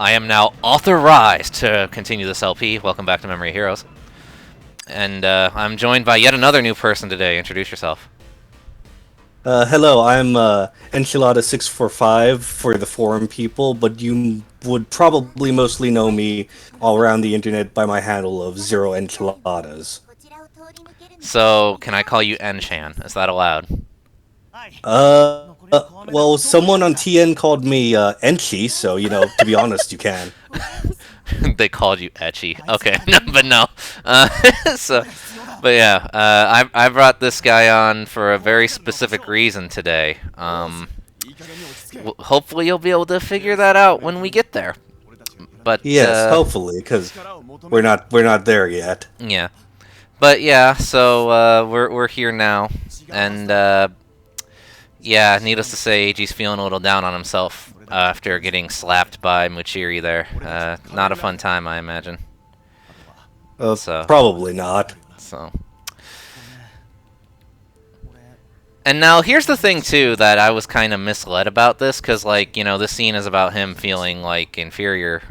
I am now authorized to continue this LP. Welcome back to Memory of Heroes. And I'm joined by yet another new person today. Introduce yourself. Hello, I'm Enchilada645 for the forum people, but you would probably mostly know me all around the internet by my handle of Zero Enchiladas. So, can I call you Enchan? Is that allowed? Well, someone on TN called me Enchi, so, to be honest, you can. They called you Etchy. Okay, no, but no. So, but yeah, I brought this guy on for a very specific reason today. Hopefully you'll be able to figure that out when we get there. But Yes, hopefully, because we're not there yet. yeah, but yeah. So we're here now, and yeah, needless to say, Eiji's feeling a little down on himself after getting slapped by Muchiri there. Not a fun time, I imagine. Probably not. So. And now, here's the thing, too, that I was kind of misled about this, because, like, this scene is about him feeling, like, inferior.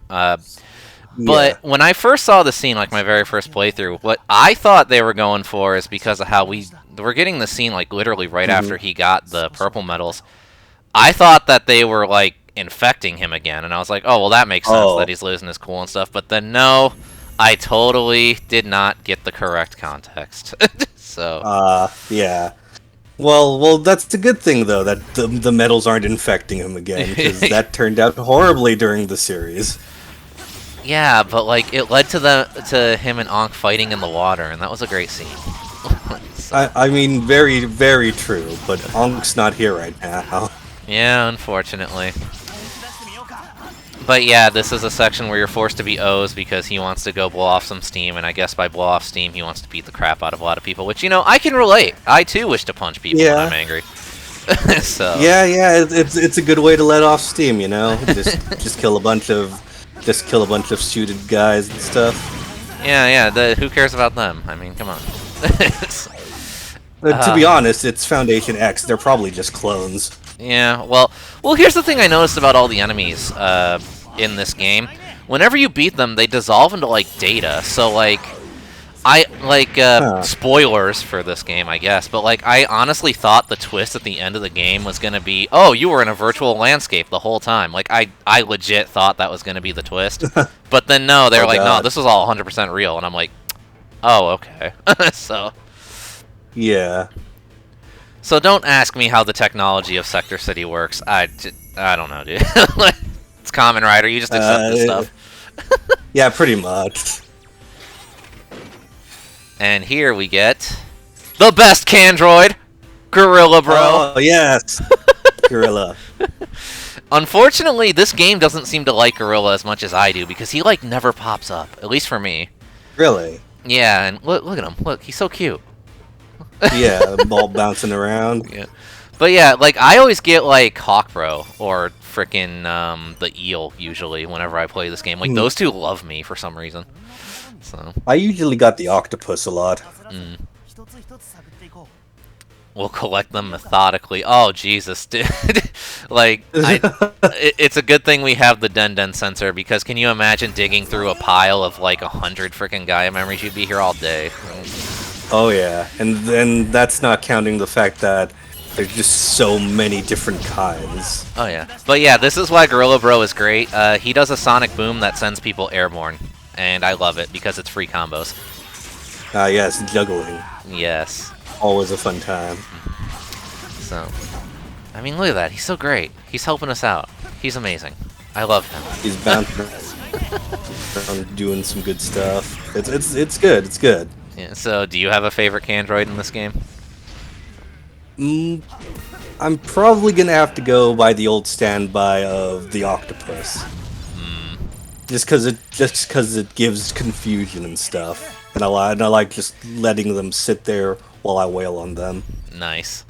But when I first saw the scene, like, my very first playthrough, what I thought they were going for is because of how we're getting the scene, like, literally right after he got the purple medals. I thought that they were, like, infecting him again, and I was like, oh, well, that makes sense, that he's losing his cool and stuff. But then, no, I totally did not get the correct context. So. Yeah. Well, that's a good thing, though, that the medals aren't infecting him again, because that turned out horribly during the series. Yeah, but, like, it led to him and Ankh fighting in the water, and that was a great scene. I mean, very, very true, but Ankh's not here right now. Yeah, unfortunately. But yeah, this is a section where you're forced to be O's because he wants to go blow off some steam, and I guess by blow off steam, he wants to beat the crap out of a lot of people, which, I can relate. I, too, wish to punch people when I'm angry. So. Yeah, it's a good way to let off steam, Just kill a bunch of suited guys and stuff. Yeah, who cares about them? I mean, come on. To be honest, it's Foundation X. They're probably just clones. Yeah, well, here's the thing I noticed about all the enemies in this game. Whenever you beat them, they dissolve into, like, data. So, like, spoilers for this game, I guess, but, like, I honestly thought the twist at the end of the game was going to be, oh, you were in a virtual landscape the whole time. Like, I legit thought that was going to be the twist. But then, no, they're like, no, this was all 100% real. And I'm like, oh, okay. So. Yeah. So don't ask me how the technology of Sector City works. I don't know, dude. It's Kamen Rider. You just accept this stuff. Yeah, pretty much. And here we get the best Candroid, Gorilla Bro. Oh, yes. Gorilla. Unfortunately, this game doesn't seem to like Gorilla as much as I do, because he, like, never pops up. At least for me. Really? Yeah, and look at him. Look, he's so cute. Yeah, ball bouncing around. Yeah. But yeah, like, I always get, like, Hawkbro or frickin' the Eel, usually, whenever I play this game. Like, those two love me for some reason. So. I usually got the Octopus a lot. We'll collect them methodically. Oh, Jesus, dude. Like, it's a good thing we have the Den sensor, because can you imagine digging through a pile of, like, 100 frickin' Gaia memories? You'd be here all day. Oh, yeah. And then that's not counting the fact that there's just so many different kinds. Oh, yeah. But yeah, this is why Gorilla Bro is great. He does a sonic boom that sends people airborne. And I love it, because it's free combos. Yes, juggling. Yes. Always a fun time. So, I mean, look at that. He's so great. He's helping us out. He's amazing. I love him. He's bouncing around doing some good stuff. It's good. It's good. Yeah, so, do you have a favorite Candroid in this game? I'm probably gonna have to go by the old standby of the Octopus. Just because it gives confusion and stuff, and I like just letting them sit there while I wail on them. Nice.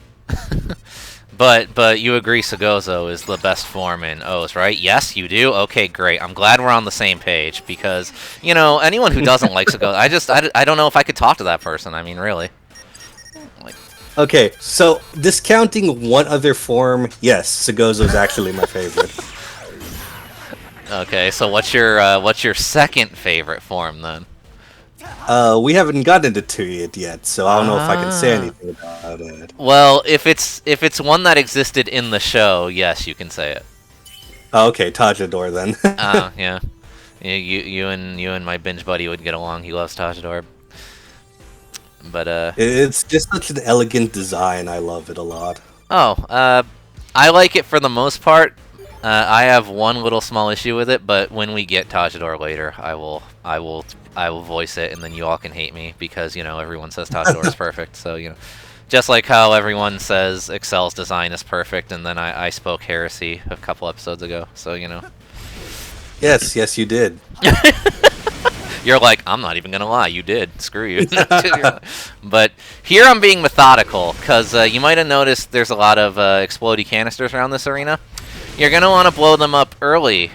But you agree Sagozo is the best form in O's, right? Yes, you do? Okay, great. I'm glad we're on the same page, because, anyone who doesn't like Sagozo, I don't know if I could talk to that person. I mean, really. Like... Okay, so discounting one other form, yes, Sagozo is actually my favorite. Okay, so what's your second favorite form then? We haven't gotten into it yet, so I don't know if I can say Ah. anything about it. Well, if it's one that existed in the show, yes, you can say it. Oh, okay, Tajador then. Yeah. You and my binge buddy would get along. He loves Tajador. But It's just such an elegant design. I love it a lot. oh, I like it for the most part. I have one little small issue with it, but when we get Tajador later, I will voice it, and then you all can hate me because everyone says Tajador is perfect. So just like how everyone says Excel's design is perfect, and then I spoke heresy a couple episodes ago. So Yes, you did. you're like, I'm not even gonna lie, you did. Screw you. But here I'm being methodical because you might have noticed there's a lot of explodey canisters around this arena. You're gonna want to blow them up early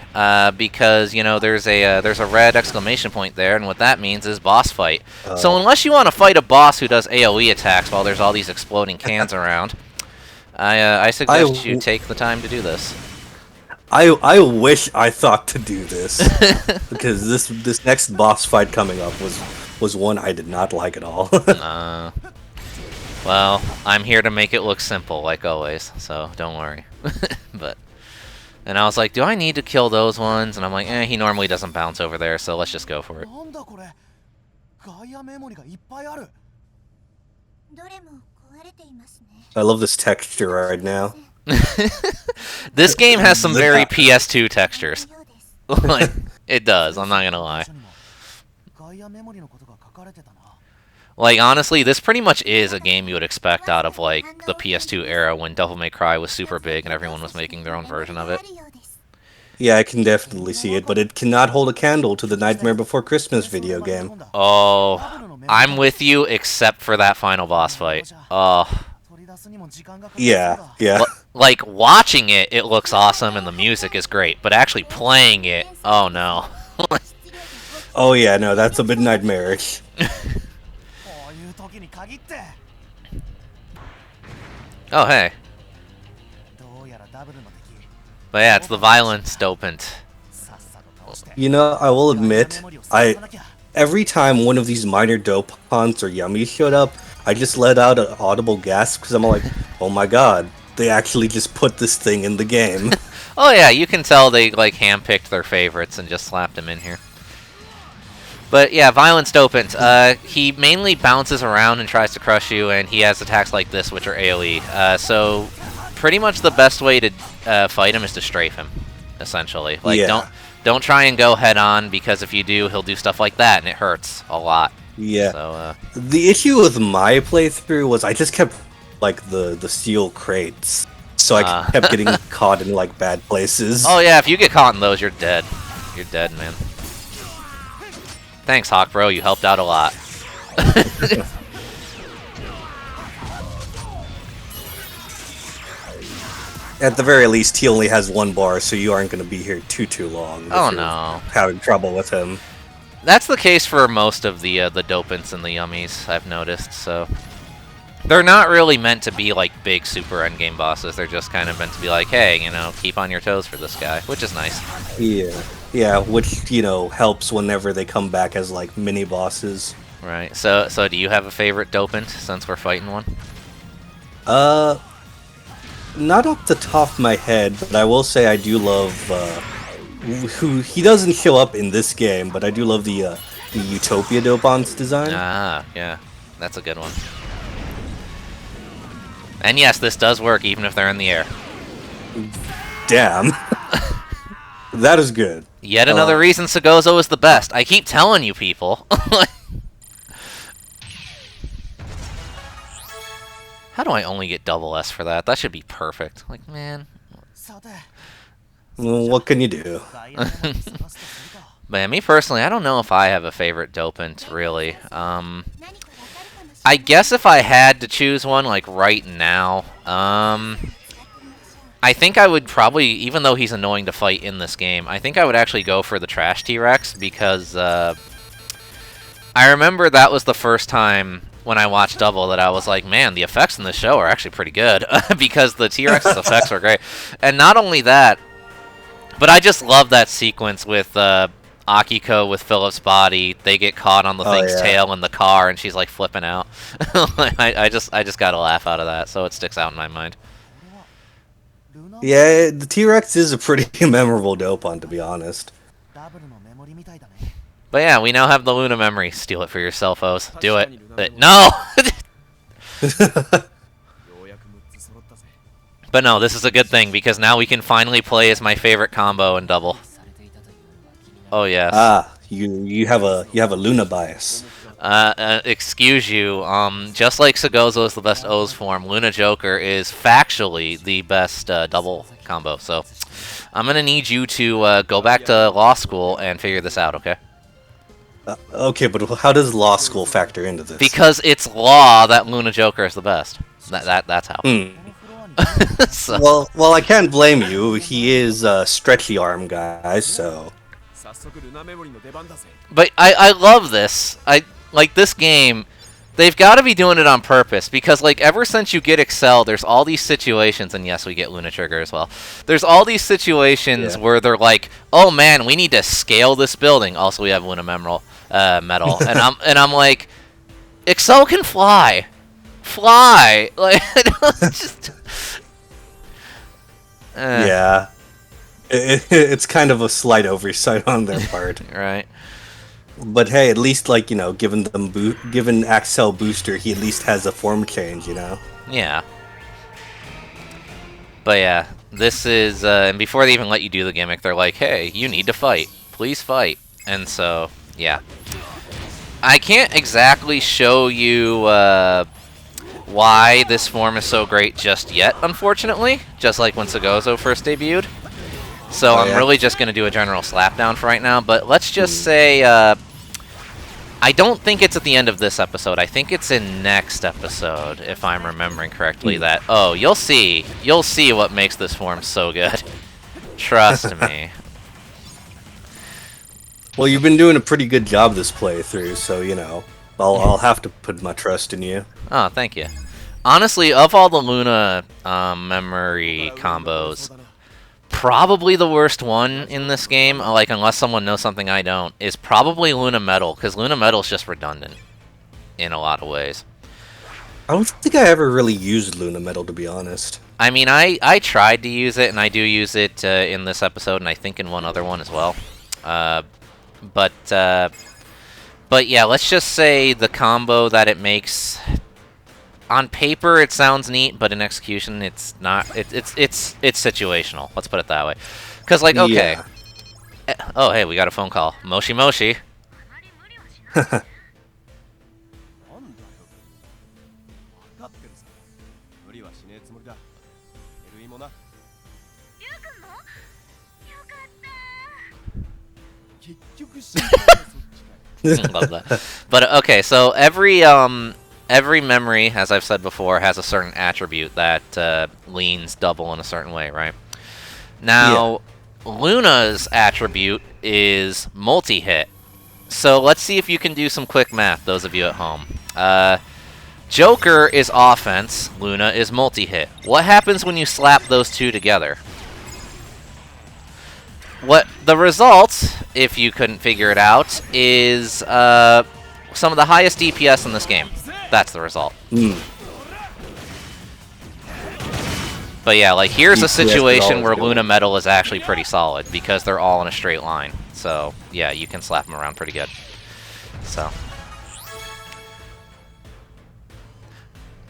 because there's a red exclamation point there, and what that means is boss fight. So unless you want to fight a boss who does AOE attacks while there's all these exploding cans around, I suggest you take the time to do this. I wish I thought to do this because this next boss fight coming up was one I did not like at all. Well, I'm here to make it look simple, like always, so don't worry. And I was like, do I need to kill those ones? And I'm like, he normally doesn't bounce over there, so let's just go for it. I love this texture right now. This game has some very PS2 textures. Like, it does, I'm not gonna lie. Like, honestly, this pretty much is a game you would expect out of, like, the PS2 era when Devil May Cry was super big and everyone was making their own version of it. Yeah, I can definitely see it, but it cannot hold a candle to the Nightmare Before Christmas video game. Oh, I'm with you, except for that final boss fight. Oh. Yeah. Like, watching it, it looks awesome and the music is great, but actually playing it, oh no. Oh yeah, no, that's a bit nightmarish. Oh, hey. But yeah, it's the violence dopant. I will admit, every time one of these minor dope hunts or yummies showed up, I just let out an audible gasp because I'm like, oh my god, they actually just put this thing in the game. Oh yeah, you can tell they like handpicked their favorites and just slapped them in here. But yeah, Violence Dopant. He mainly bounces around and tries to crush you, and he has attacks like this, which are AoE. So pretty much the best way to fight him is to strafe him, essentially. Like don't try and go head on, because if you do, he'll do stuff like that, and it hurts a lot. Yeah. So the issue with my playthrough was I just kept like the steel crates, so I kept getting caught in like bad places. Oh yeah, if you get caught in those, you're dead. You're dead, man. Thanks, Hawk Bro. You helped out a lot. At the very least, he only has one bar, so you aren't going to be here too long. Oh no, having trouble with him. That's the case for most of the dopants and the yummies, I've noticed. So they're not really meant to be like big super endgame bosses. They're just kind of meant to be like, hey, keep on your toes for this guy, which is nice. Yeah, which helps whenever they come back as like mini bosses. Right. So do you have a favorite dopant since we're fighting one? Not off the top of my head, but I will say I do love who he doesn't show up in this game, but I do love the Utopia Dopant's design. Ah, yeah, that's a good one. And yes, this does work even if they're in the air. Damn. That is good. Yet another reason Segozo is the best. I keep telling you people. How do I only get double S for that? That should be perfect. Like, man. Well, what can you do? But yeah, me personally, I don't know if I have a favorite dopant, really. I guess if I had to choose one, like, right now, I think I would probably, even though he's annoying to fight in this game, I think I would actually go for the Trash T-Rex, because I remember that was the first time when I watched Double that I was like, man, the effects in this show are actually pretty good, because the T-Rex's effects are great. And not only that, But I just love that sequence with Akiko with Philip's body. They get caught on the Oh thing's yeah. tail in the car, and she's like flipping out. I just got a laugh out of that, so it sticks out in my mind. Yeah, the T-Rex is a pretty memorable Dopon, to be honest. But yeah, we now have the Luna memory. Steal it for yourself, O's. Do it. No! But no, this is a good thing, because now we can finally play as my favorite combo in double. Oh yes. Ah, you have a Luna bias. Excuse you. Just like Sagozo is the best O's form, Luna Joker is factually the best double combo. So I'm gonna need you to go back to law school and figure this out, okay? Okay, but how does law school factor into this? Because it's law that Luna Joker is the best. That's how. So. Well, I can't blame you. He is a stretchy arm guy, so. But I love this. I like this game. They've got to be doing it on purpose, because like ever since you get Excel, there's all these situations, and yes, we get Luna Trigger as well. There's all these situations where they're like, "Oh man, we need to scale this building." Also, we have Luna Metal, and I'm like, Excel can fly, like just. Yeah, it's kind of a slight oversight on their part, right? But hey, at least like given Axel booster, he at least has a form change, Yeah. But yeah, this is and before they even let you do the gimmick, they're like, "Hey, you need to fight. Please fight." And so, yeah. I can't exactly show you why this form is so great just yet, unfortunately. Just like when Sagozo first debuted. So I'm really just going to do a general slapdown for right now. But let's just say I don't think it's at the end of this episode. I think it's in next episode, if I'm remembering correctly. That you'll see what makes this form so good. Trust me. Well, you've been doing a pretty good job this playthrough, so I'll have to put my trust in you. Oh, thank you. Honestly, of all the Luna memory combos, probably the worst one in this game, like unless someone knows something I don't, is probably Luna Metal, because Luna Metal is just redundant in a lot of ways. I don't think I ever really used Luna Metal, to be honest. I mean, I tried to use it, and I do use it in this episode, and I think in one other one as well. But yeah, let's just say the combo that it makes. On paper, it sounds neat, but in execution, it's not. It's situational. Let's put it that way. Because like, okay. Yeah. Oh, hey, we got a phone call. Moshi Moshi. Love that. But okay, so every memory, as I've said before, has a certain attribute that leans double in a certain way, right? Now, Luna's attribute is multi-hit. So let's see if you can do some quick math, those of you at home. Joker is offense, Luna is multi-hit. What happens when you slap those two together? What the result, if you couldn't figure it out, is some of the highest DPS in this game. That's the result. But yeah, like here's a situation where Luna Metal is actually pretty solid because they're all in a straight line. So yeah, you can slap them around pretty good. So.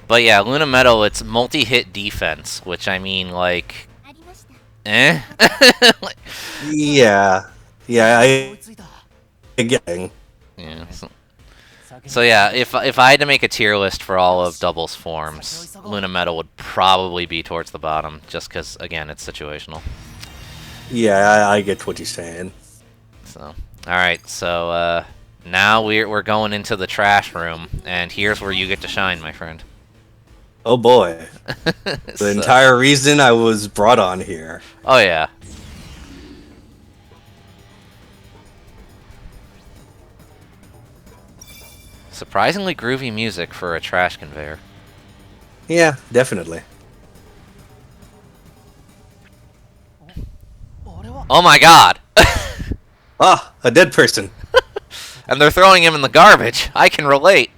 But yeah, Luna Metal, it's multi-hit defense, which I mean, like, eh? Yeah, I getting. Yeah. So yeah, if I had to make a tier list for all of Double's forms, Luna Metal would probably be towards the bottom, just because again it's situational. Yeah, I get what you're saying. So, all right, so now we're going into the trash room, and here's where you get to shine, my friend. Oh boy, the entire reason I was brought on here. Oh yeah. Surprisingly groovy music for a trash conveyor. Yeah, definitely. Oh my god! Ah, a dead person. And they're throwing him in the garbage. I can relate.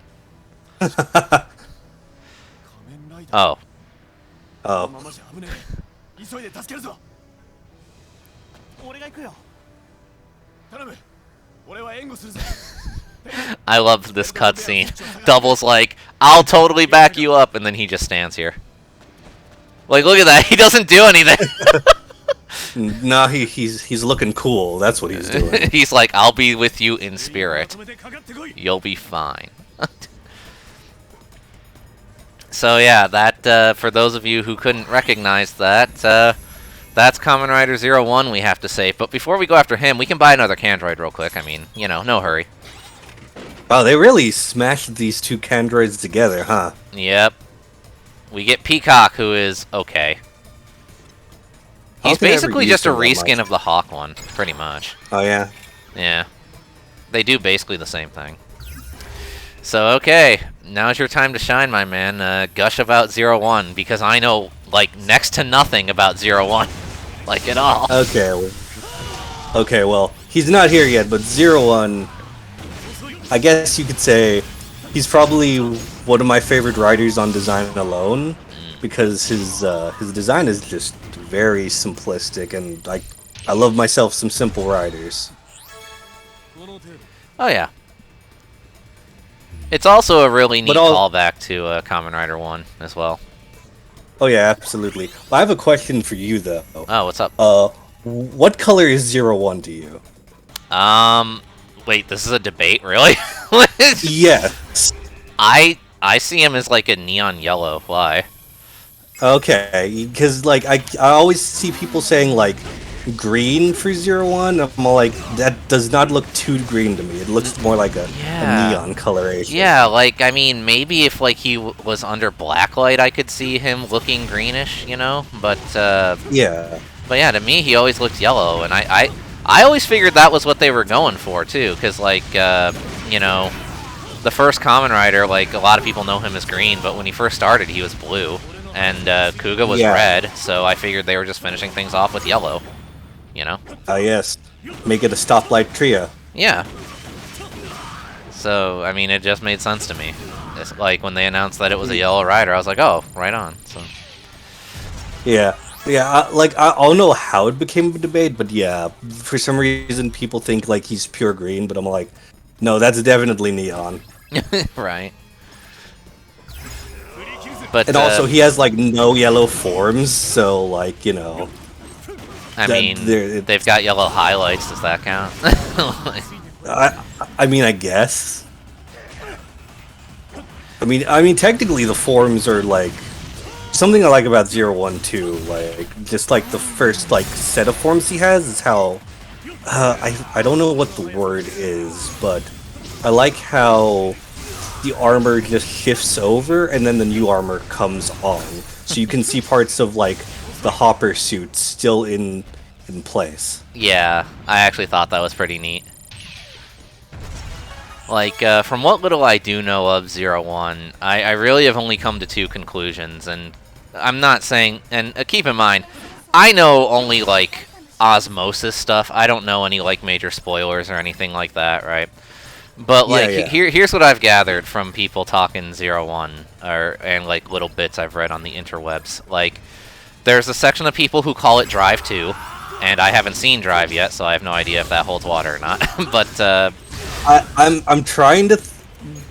Oh. Oh. I love this cutscene. Double's like, I'll totally back you up, and then he just stands here. Like, look at that. He doesn't do anything. Nah, he's looking cool. That's what he's doing. He's like, I'll be with you in spirit. You'll be fine. So yeah, that for those of you who couldn't recognize that, that's Kamen Rider 01 we have to save. But before we go after him, we can buy another Candroid real quick. I mean, you know, no hurry. Wow, they really smashed these two Candroids together, huh? Yep. We get Peacock, who is okay. He's basically just a reskin of the Hawk one, pretty much. Oh, yeah? Yeah. They do basically the same thing. So, okay. Now's your time to shine, my man. Gush about 01, because I know, like, next to nothing about 01. Like, at all. Okay, well, he's not here yet, but 01, I guess you could say he's probably one of my favorite writers on design alone, because his design is just very simplistic, and I love myself some simple writers. Oh, yeah. It's also a really neat callback to Kamen Rider 1 as well. Oh yeah, absolutely. I have a question for you though. Oh, what's up? What color is 01 to you? Wait, this is a debate, really? Yes. I see him as like a neon yellow. Why? Okay, because like I always see people saying like green for 01. I'm all like, that does not look too green to me. It looks more like a neon coloration. Yeah, like I mean, maybe if like he was under blacklight, I could see him looking greenish, you know. But yeah. But yeah, to me, he always looked yellow, and I always figured that was what they were going for too, because like you know, the first Kamen Rider, like a lot of people know him as green, but when he first started, he was blue, and Kuga was red, so I figured they were just finishing things off with yellow. You know? Yes. Make it a stoplight trio. Yeah. So, I mean, it just made sense to me. It's like when they announced that it was a yellow rider, I was like, oh, right on. So. Yeah. Yeah, I don't know how it became a debate, but yeah, for some reason people think like he's pure green, but I'm like, no, that's definitely neon. Right. But, and also he has like no yellow forms, so like, you know. I mean, they've got yellow highlights. Does that count? I mean, I guess. I mean, technically the forms are like something I like about 01 too. Like, just like the first like set of forms he has is how I don't know what the word is, but I like how the armor just shifts over and then the new armor comes on, so you can see parts of like the Hopper suit still in place. Yeah, I actually thought that was pretty neat. Like, from what little I do know of 01, I really have only come to two conclusions, and I'm not saying, and keep in mind, I know only, like, osmosis stuff. I don't know any, like, major spoilers or anything like that, right? But, like, here's what I've gathered from people talking 01, and, like, little bits I've read on the interwebs. Like, there's a section of people who call it Drive 2, and I haven't seen Drive yet, so I have no idea if that holds water or not. But I'm trying to,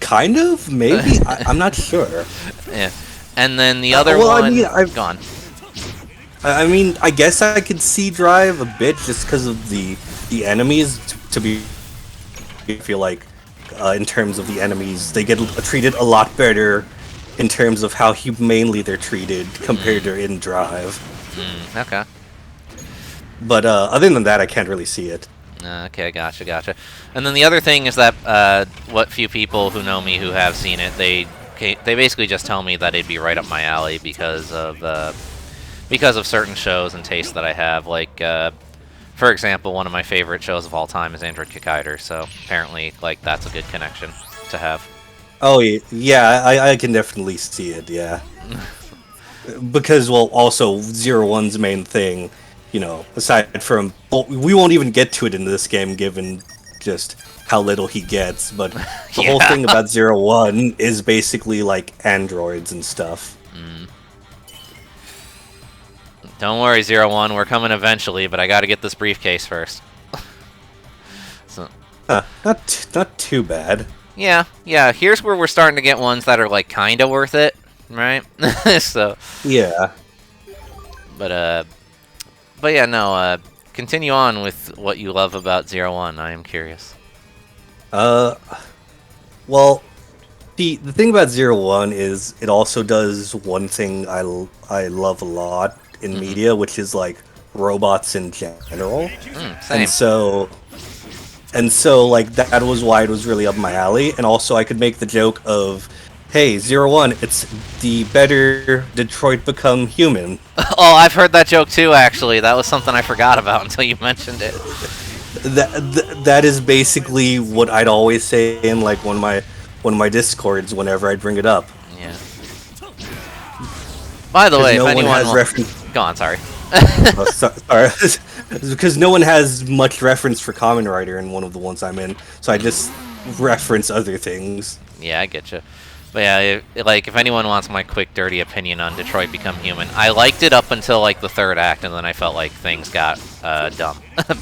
kind of, maybe. I'm not sure. Yeah, and then the other one. I mean, I've gone. I mean, I guess I could see Drive a bit just because of the enemies. To be, I feel like, in terms of the enemies, they get treated a lot better. In terms of how humanely they're treated compared to in Drive. Okay. But other than that, I can't really see it. Okay, gotcha. And then the other thing is that what few people who know me who have seen it, they basically just tell me that it'd be right up my alley because of certain shows and tastes that I have. Like, for example, one of my favorite shows of all time is Android Kikaider, so apparently, like, that's a good connection to have. Oh yeah, I can definitely see it. Yeah, because well, also 01's main thing, aside from, well, we won't even get to it in this game given just how little he gets, but the whole thing about 01 is basically like androids and stuff. Don't worry, 01, we're coming eventually, but I gotta get this briefcase first. So, not too bad. Yeah, here's where we're starting to get ones that are, like, kinda worth it, right? So... Yeah. But yeah, no, continue on with what you love about 01, I am curious. Well, the thing about 01 is it also does one thing I love a lot in media, which is, like, robots in general. Same. And so, like, that was why it was really up my alley, and also I could make the joke of, hey, 01, it's the better Detroit Become Human. Oh, I've heard that joke too, actually. That was something I forgot about until you mentioned it. That is basically what I'd always say in, like, one of my Discords whenever I'd bring it up. Yeah. By the way, no if anyone one has reference. Go on, sorry. Sorry. Because no one has much reference for Kamen Rider in one of the ones I'm in, so I just reference other things. Yeah, I get you. But yeah, like, if anyone wants my quick, dirty opinion on Detroit Become Human, I liked it up until, like, the third act, and then I felt like things got dumb.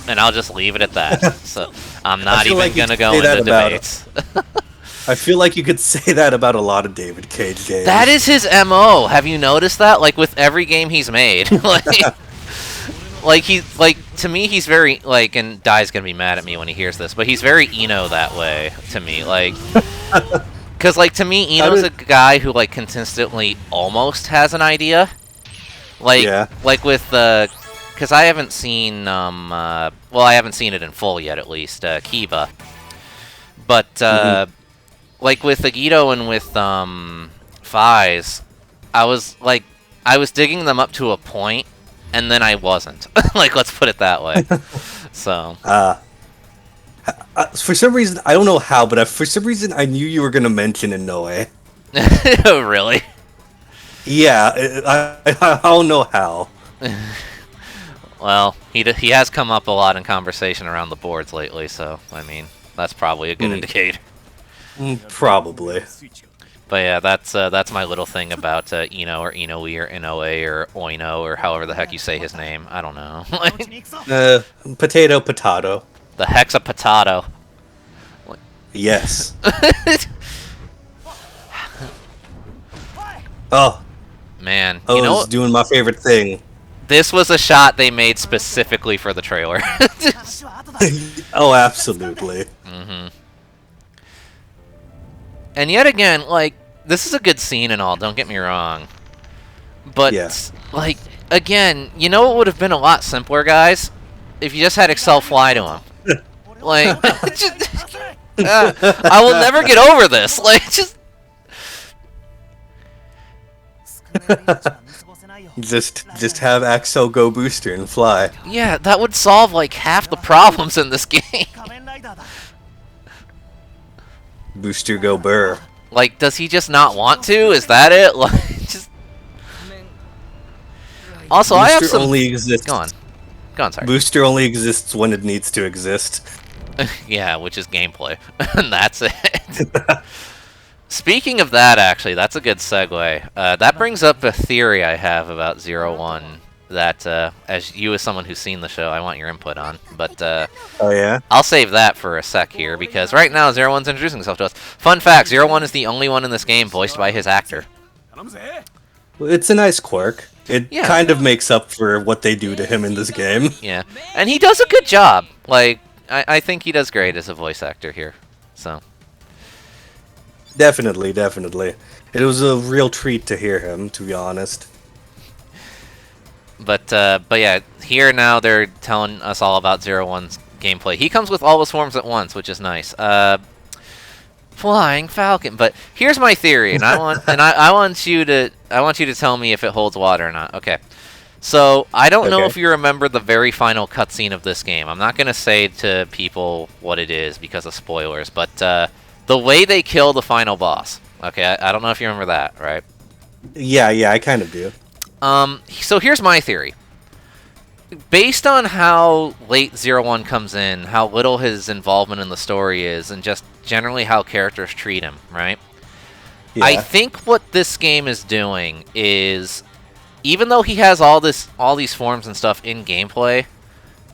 And I'll just leave it at that. So I'm not even gonna go into debates. I feel like you could say that about a lot of David Cage games. That is his MO. Have you noticed that? Like, with every game he's made. To me, he's very, like, and Dai's gonna be mad at me when he hears this, but he's very Eno that way, to me. Like, because, like, to me, Eno's a guy who, like, consistently almost has an idea. Like, like with, because I haven't seen, well, I haven't seen it in full yet, at least, Kiba. But, like, with Agito and with, Fies, I was digging them up to a point, and then I wasn't. Like, let's put it that way. So. For some reason, I don't know how, but for some reason, I knew you were going to mention Inoue. Really? Yeah, I don't know how. Well, he has come up a lot in conversation around the boards lately, so, I mean, that's probably a good indicator. Probably. But yeah, that's my little thing about Eno or Inoue or Inoue or Oino or however the heck you say his name. I don't know. Potato. The heck's a potato. Yes. Oh. Man. I was doing my favorite thing. This was a shot they made specifically for the trailer. Oh, absolutely. And yet again, like, this is a good scene and all, don't get me wrong. But, like, again, you know what would have been a lot simpler, guys? If you just had Excel fly to him. Like, I will never get over this. Like, just have Axel go booster and fly. Yeah, that would solve, like, half the problems in this game. Booster go burr. Like, does he just not want to? Is that it? Like, just. Also, Booster I have some. Only exists. Go on, sorry. Booster only exists when it needs to exist. Yeah, which is gameplay. And that's it. Speaking of that, actually, that's a good segue. That brings up a theory I have about 01 that, as you as someone who's seen the show, I want your input on. But oh yeah, I'll save that for a sec here, because right now 01's introducing himself to us. Fun fact, 01 is the only one in this game voiced by his actor. Well, it's a nice quirk. It kind of makes up for what they do to him in this game. Yeah, and he does a good job. Like, I think he does great as a voice actor here. So. Definitely. It was a real treat to hear him, to be honest. But yeah, here now they're telling us all about 01's gameplay. He comes with all his forms at once, which is nice. Flying Falcon. But here's my theory, and I want you to tell me if it holds water or not. Okay. So I don't know if you remember the very final cutscene of this game. I'm not gonna say to people what it is because of spoilers, but the way they kill the final boss. Okay, I don't know if you remember that, right? Yeah, I kind of do. So here's my theory. based on how late Zero One comes in, how little his involvement in the story is, and just generally how characters treat him, right? Yeah. I think what this game is doing is, even though he has all these forms and stuff in gameplay,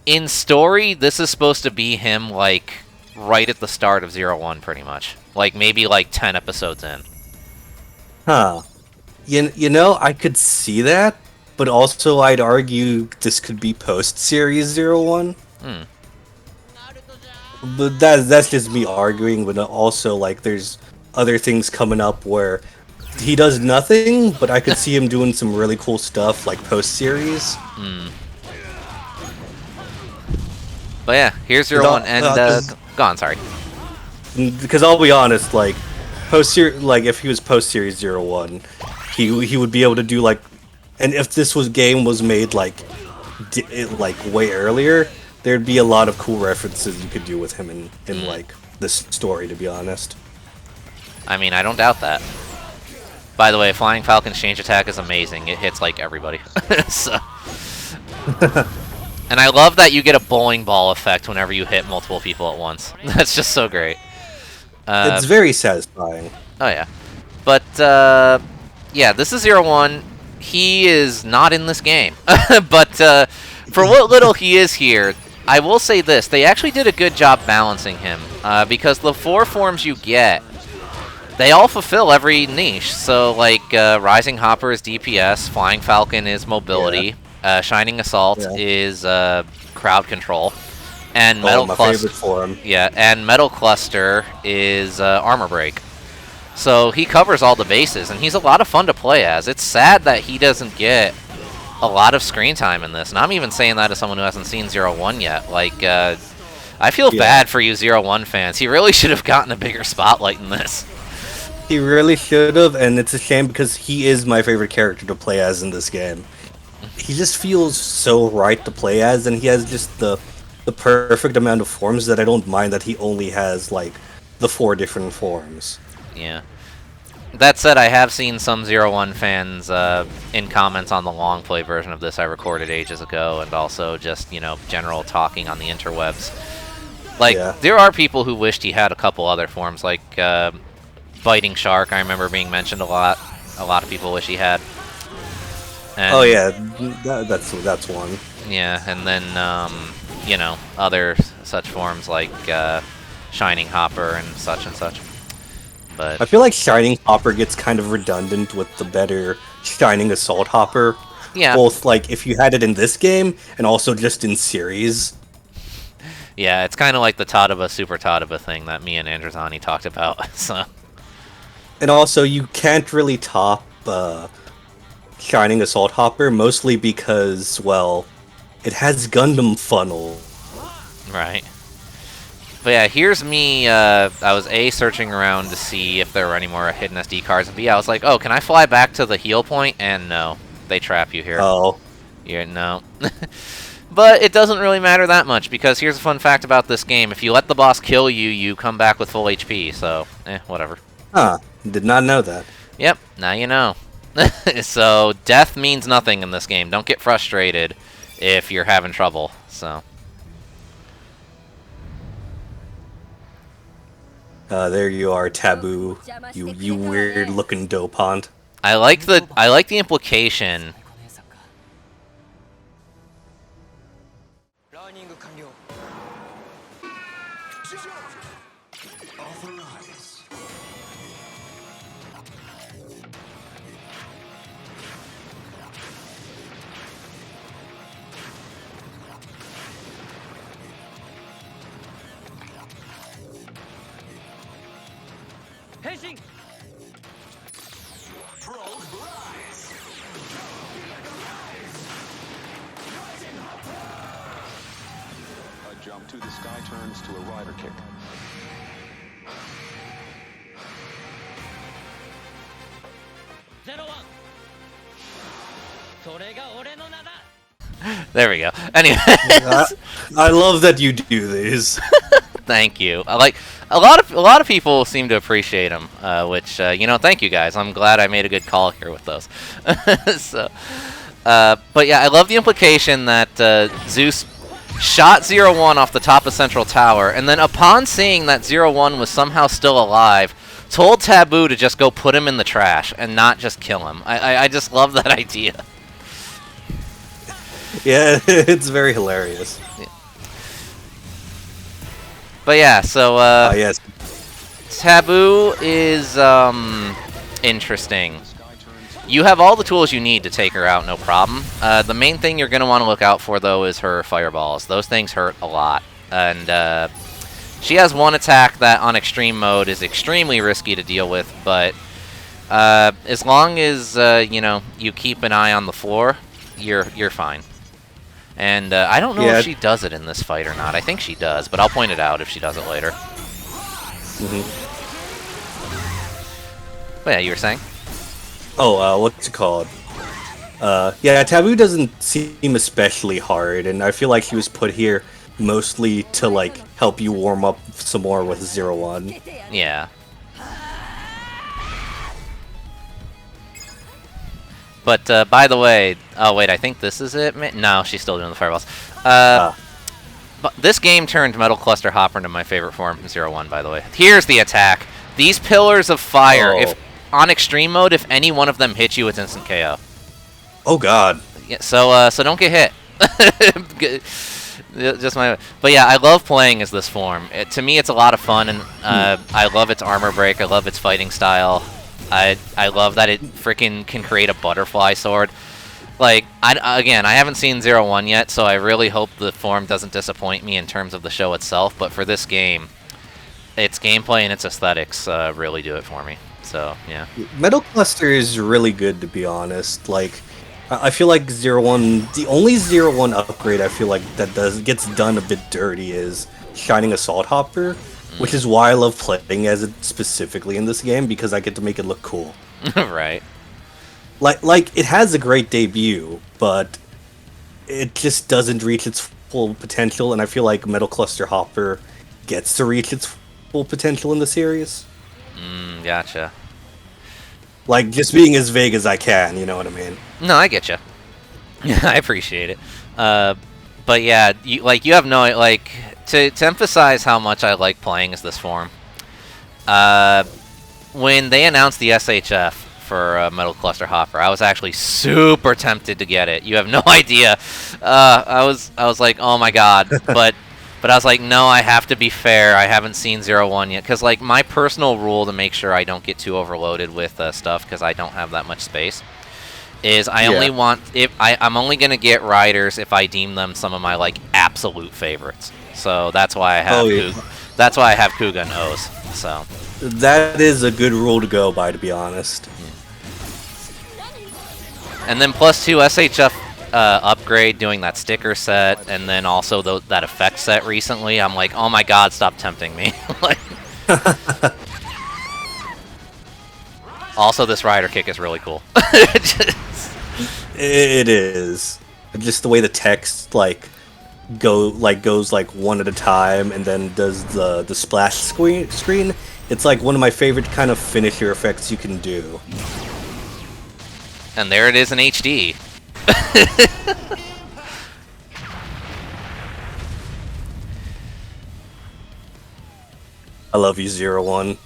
in story, this is supposed to be him, like, right at the start of Zero One, pretty much. Like, maybe, like, 10 episodes in. Huh. You know, I could see that, but also I'd argue this could be post-Series Zero One. But that's just me arguing, but also, like, there's other things coming up where he does nothing, but I could see him doing some really cool stuff, like, post-series. But yeah, here's Zero One, and, go on, sorry. Because I'll be honest, like, if he was post-Series Zero One, he would be able to do, like, and if this game was made, like, way earlier, there'd be a lot of cool references you could do with him in like, this story, to be honest. I mean, I don't doubt that. By the way, Flying Falcon's change attack is amazing. It hits, like, everybody. So. And I love that you get a bowling ball effect whenever you hit multiple people at once. That's just so great. It's very satisfying. Oh, yeah. But, yeah, this is Zero One. He is not in this game. But for what little he is here, I will say this. They actually did a good job balancing him. Because the 4 forms you get, they all fulfill every niche. So, like, Rising Hopper is DPS, Flying Falcon is mobility, Shining Assault is crowd control, and Metal Cluster. Favorite form. Yeah, and Metal Cluster is armor break. So he covers all the bases, and he's a lot of fun to play as. It's sad that he doesn't get a lot of screen time in this, and I'm even saying that as someone who hasn't seen Zero One yet. Like, I feel bad for you Zero One fans. He really should have gotten a bigger spotlight in this. He really should have, and it's a shame because he is my favorite character to play as in this game. He just feels so right to play as, and he has just the perfect amount of forms that I don't mind that he only has, like, the 4 different forms. Yeah. That said, I have seen some Zero One fans in comments on the long play version of this I recorded ages ago, and also just, you know, general talking on the interwebs. Like, there are people who wished he had a couple other forms, like Biting Shark, I remember being mentioned a lot. A lot of people wish he had. And, oh yeah, that's one. Yeah, and then, you know, other such forms like Shining Hopper and such. But I feel like Shining Hopper gets kind of redundant with the better Shining Assault Hopper. Yeah. Both, like, if you had it in this game, and also just in series. Yeah, it's kind of like the Tadaba Super Tadaba thing that me and Androzani talked about, so. And also, you can't really top Shining Assault Hopper, mostly because, well, it has Gundam Funnel. Right. But yeah, here's me, I was A, searching around to see if there were any more hidden SD cards, and B, I was like, oh, can I fly back to the heal point? And no, they trap you here. Oh. Yeah, no. But it doesn't really matter that much, because here's a fun fact about this game. If you let the boss kill you, you come back with full HP, so, whatever. Huh, did not know that. Yep, now you know. So, death means nothing in this game. Don't get frustrated if you're having trouble, so. There you are, Taboo. You weird-looking dopant. I like the implication. Jump to the sky turns to a rider kick. There we go. Anyway, I love that you do these. Thank you. I like a lot of people seem to appreciate them, which you know, thank you guys. I'm glad I made a good call here with those. So, But yeah, I love the implication that Zeus shot 0-1 off the top of Central Tower, and then upon seeing that 0-1 was somehow still alive, told Taboo to just go put him in the trash and not just kill him. I just love that idea. Yeah, it's very hilarious. Yeah. But yeah, so yes. Taboo is interesting. You have all the tools you need to take her out, no problem. The main thing you're going to want to look out for, though, is her fireballs. Those things hurt a lot. And she has one attack that, on extreme mode, is extremely risky to deal with. But as long as, you know, you keep an eye on the floor, you're fine. And I don't know if she does it in this fight or not. I think she does, but I'll point it out if she does it later. But yeah, you were saying? Oh, what's it called? Yeah, Taboo doesn't seem especially hard, and I feel like he was put here mostly to, like, help you warm up some more with 0-1. Yeah. But, by the way... Oh, wait, I think this is it? No, she's still doing the fireballs. But this game turned Metal Cluster Hopper into my favorite form from 0-1, by the way. Here's the attack. These pillars of fire, if on extreme mode, if any one of them hits you, it's instant KO. Oh, God. Yeah, so don't get hit. But yeah, I love playing as this form. To me, it's a lot of fun, and I love its armor break. I love its fighting style. I love that it freaking can create a butterfly sword. Like, I haven't seen 0-1 yet, so I really hope the form doesn't disappoint me in terms of the show itself. But for this game, its gameplay and its aesthetics really do it for me. So yeah, Metal Cluster is really good, to be honest. Like, I feel like 0-1, the only 0-1 upgrade I feel like that gets done a bit dirty is Shining Assault Hopper, which is why I love playing as it specifically in this game, because I get to make it look cool. Right. Like it has a great debut, but it just doesn't reach its full potential, and I feel like Metal Cluster Hopper gets to reach its full potential in the series. Gotcha. Like, just being as vague as I can, you know what I mean? No, I get you. I appreciate it. But yeah, you have no, like, to emphasize how much I like playing as this form. When they announced the SHF for Metal Cluster Hopper, I was actually super tempted to get it. You have no idea. I was like, oh my god, but I was like, no, I have to be fair. I haven't seen 0-1 yet, because like my personal rule to make sure I don't get too overloaded with stuff, because I don't have that much space, is I only want I'm only gonna get riders if I deem them some of my like absolute favorites. So that's why I have that's why I have Kuga and O's. So that is a good rule to go by, to be honest. And then +2 SHF upgrade, doing that sticker set, and then also that effect set recently. I'm like, oh my god, stop tempting me. Like, also, this rider kick is really cool. It is. Just the way the text goes like one at a time, and then does the splash screen. It's like one of my favorite kind of finisher effects you can do. And there it is in HD. I love you, 0-1.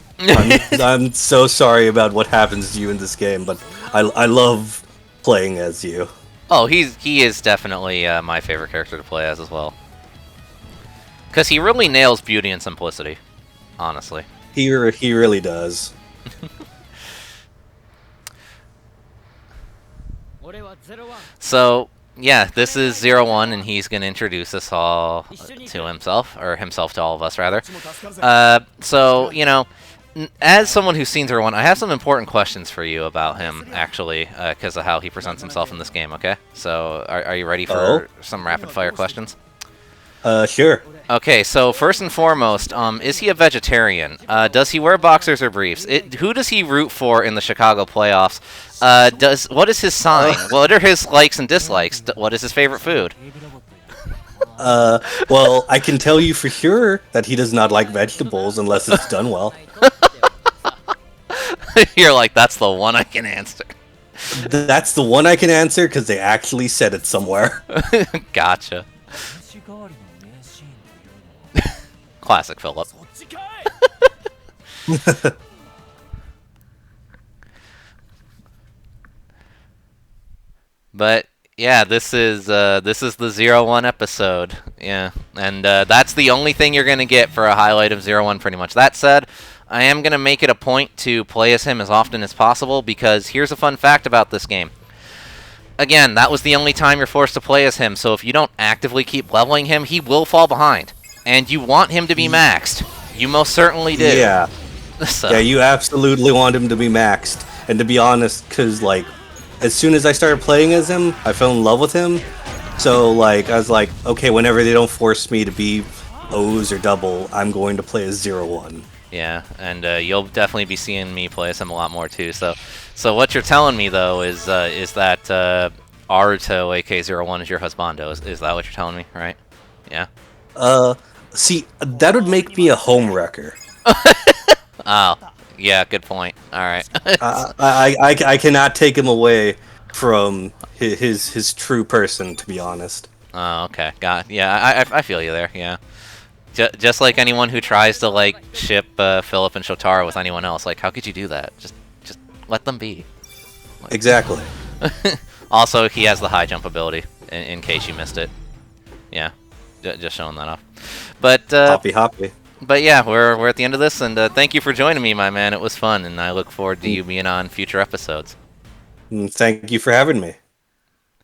I'm so sorry about what happens to you in this game, but I love playing as you. Oh, he is definitely my favorite character to play as well. Because he really nails beauty and simplicity, honestly. He really does. So, yeah, this is 0-1, and he's going to introduce us all to himself, or himself to all of us, rather. So, you know, as someone who's seen 0-1, I have some important questions for you about him, actually, because of how he presents himself in this game, okay? So, are you ready for some rapid-fire questions? Sure. Okay, so first and foremost, is he a vegetarian? Does he wear boxers or briefs? Who does he root for in the Chicago playoffs? What is his sign? What are his likes and dislikes? What is his favorite food? Well, I can tell you for sure that he does not like vegetables unless it's done well. You're like, that's the one I can answer. That's the one I can answer because they actually said it somewhere. Gotcha. Classic Philip. But yeah, this is the 0-1 episode. Yeah, and that's the only thing you're gonna get for a highlight of 0-1, pretty much. That said, I am gonna make it a point to play as him as often as possible, because here's a fun fact about this game. Again, that was the only time you're forced to play as him, so if you don't actively keep leveling him, he will fall behind. And you want him to be maxed. You most certainly do. Yeah. So. Yeah, you absolutely want him to be maxed. And to be honest, because, like, as soon as I started playing as him, I fell in love with him. So, like, I was like, okay, whenever they don't force me to be O's or double, I'm going to play as 0-1. Yeah, and you'll definitely be seeing me play as him a lot more, too. So what you're telling me, though, is that Aruto, AK-01, is your husbando. Is that what you're telling me, right? Yeah? See, that would make me a home wrecker. Oh, yeah, good point. All right. I cannot take him away from his true person, to be honest. Oh, okay. Yeah, I feel you there, yeah. Just like anyone who tries to, like, ship Philip and Shotaro with anyone else. Like, how could you do that? Just let them be. Like, exactly. Also, he has the high jump ability, in case you missed it. Yeah, just showing that off. But Hoppy. But yeah, we're at the end of this, and thank you for joining me, my man. It was fun, and I look forward to you being on future episodes. Thank you for having me.